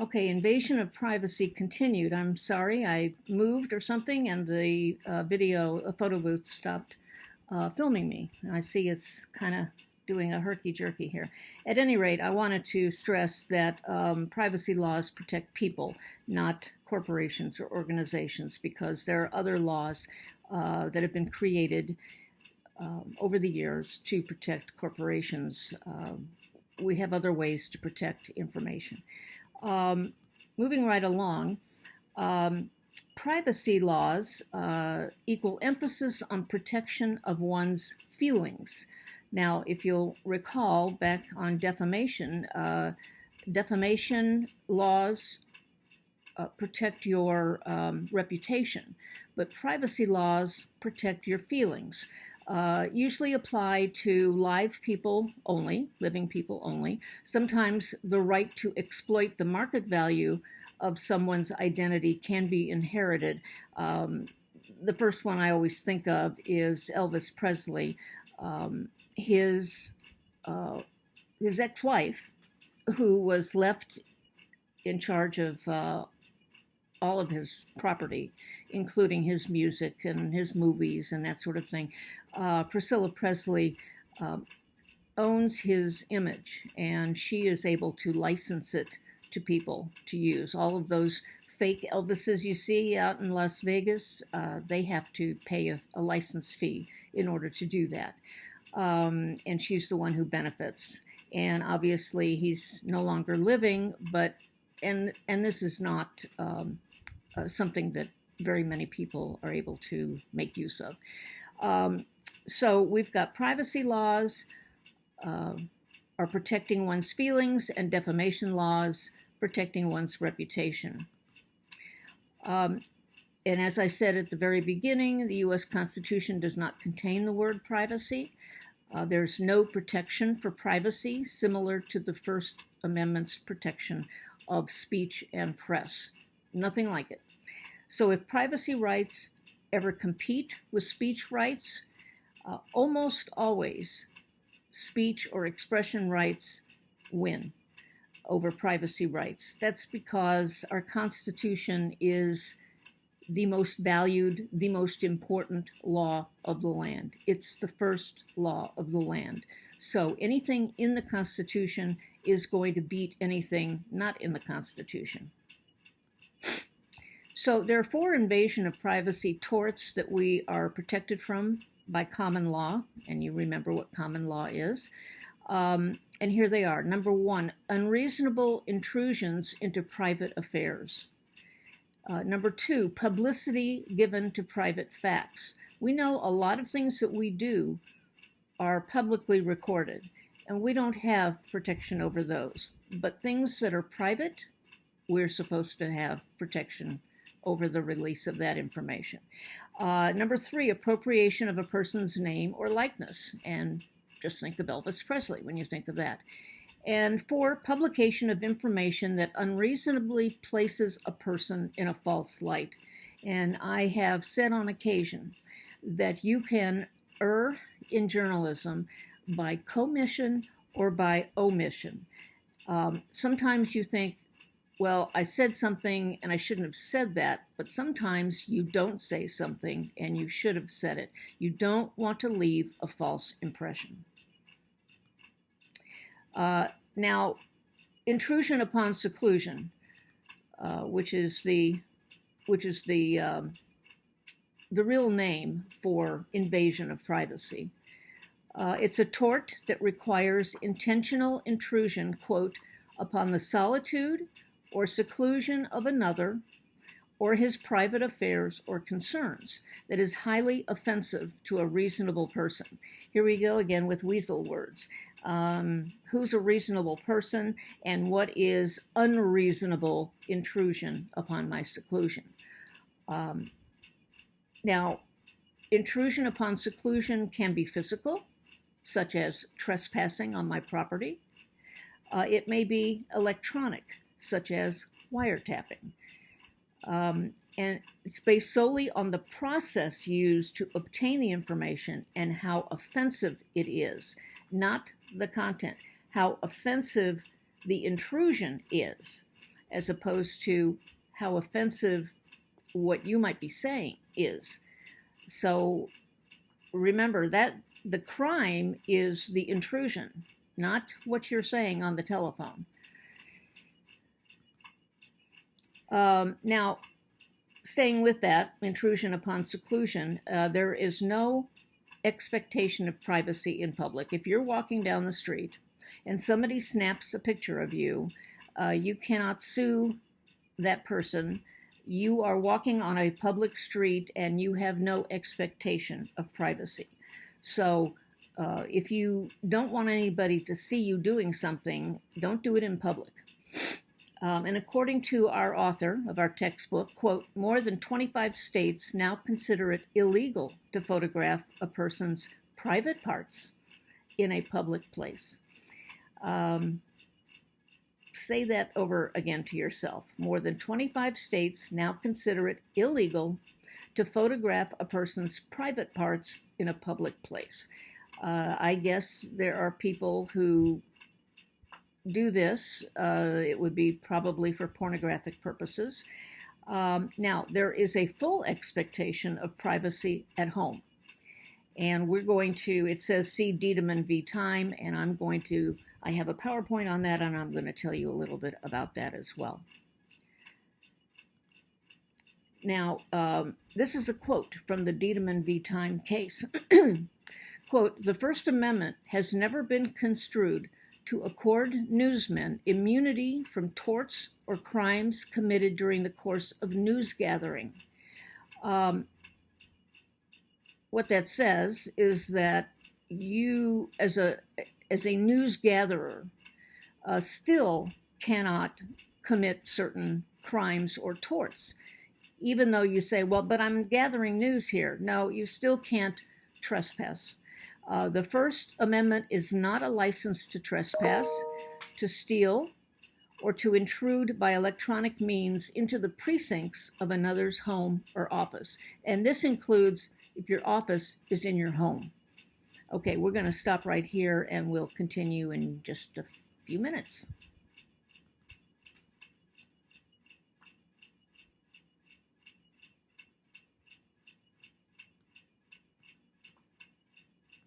Okay, invasion of privacy continued. I'm sorry, I moved or something, and the photo booth stopped filming me. I see it's kind of doing a herky-jerky here. At any rate, I wanted to stress that privacy laws protect people, not corporations or organizations, because there are other laws that have been created over the years to protect corporations. We have other ways to protect information. Moving right along, privacy laws equal emphasis on protection of one's feelings. Now, if you'll recall back on defamation, defamation laws protect your reputation, but privacy laws protect your feelings. Usually apply to live people only, living people only. Sometimes the right to exploit the market value of someone's identity can be inherited. The first one I always think of is Elvis Presley. His ex-wife, who was left in charge of all of his property, including his music and his movies and that sort of thing. Priscilla Presley owns his image, and she is able to license it to people to use. All of those fake Elvises you see out in Las Vegas, they have to pay a license fee in order to do that. And she's the one who benefits. And obviously he's no longer living, but and this is not something that very many people are able to make use of. So we've got privacy laws are protecting one's feelings, and defamation laws protecting one's reputation. And as I said at the very beginning, the U.S. Constitution does not contain the word privacy. There's no protection for privacy similar to the First Amendment's protection of speech and press. Nothing like it. So if privacy rights ever compete with speech rights, almost always speech or expression rights win over privacy rights. That's because our Constitution is the most valued, the most important law of the land. It's the first law of the land. So anything in the Constitution is going to beat anything not in the Constitution. So there are 4 invasion of privacy torts that we are protected from by common law, and you remember what common law is. And here they are. Number 1, unreasonable intrusions into private affairs. Number 2, publicity given to private facts. We know a lot of things that we do are publicly recorded, and we don't have protection over those. But things that are private, we're supposed to have protection over the release of that information. Number 3, appropriation of a person's name or likeness. And just think of Elvis Presley when you think of that. And 4, publication of information that unreasonably places a person in a false light. And I have said on occasion that you can err in journalism by commission or by omission. Sometimes you think, well, I said something and I shouldn't have said that, but sometimes you don't say something and you should have said it. You don't want to leave a false impression. Now, intrusion upon seclusion, which is the real name for invasion of privacy. It's a tort that requires intentional intrusion, quote, upon the solitude or seclusion of another or his private affairs or concerns that is highly offensive to a reasonable person. Here we go again with weasel words. Who's a reasonable person, and what is unreasonable intrusion upon my seclusion? Now, intrusion upon seclusion can be physical, such as trespassing on my property. It may be electronic, such as wiretapping. And it's based solely on the process used to obtain the information and how offensive it is, not the content, how offensive the intrusion is. as opposed to how offensive what you might be saying is. So remember that the crime is the intrusion, not what you're saying on the telephone. Now, staying with that, intrusion upon seclusion, there is no expectation of privacy in public. If you're walking down the street and somebody snaps a picture of you, you cannot sue that person. You are walking on a public street and you have no expectation of privacy. So if you don't want anybody to see you doing something, don't do it in public. And according to our author of our textbook, quote, more than 25 states now consider it illegal to photograph a person's private parts in a public place. Say that over again to yourself. More than 25 states now consider it illegal to photograph a person's private parts in a public place. I guess there are people who do this. It would be probably for pornographic purposes. Now, there is a full expectation of privacy at home. And we're going to, it says see Diedemann v. Time, and I have a PowerPoint on that, and I'm going to tell you a little bit about that as well. Now, this is a quote from the Diedemann v. Time case. Quote, the First Amendment has never been construed to accord newsmen immunity from torts or crimes committed during the course of news gathering. What that says is that you, as a news gatherer, still cannot commit certain crimes or torts, even though you say, well, but I'm gathering news here. No, you still can't trespass. The First Amendment is not a license to trespass, to steal, or to intrude by electronic means into the precincts of another's home or office. And this includes if your office is in your home. Okay, we're going to stop right here and we'll continue in just a few minutes.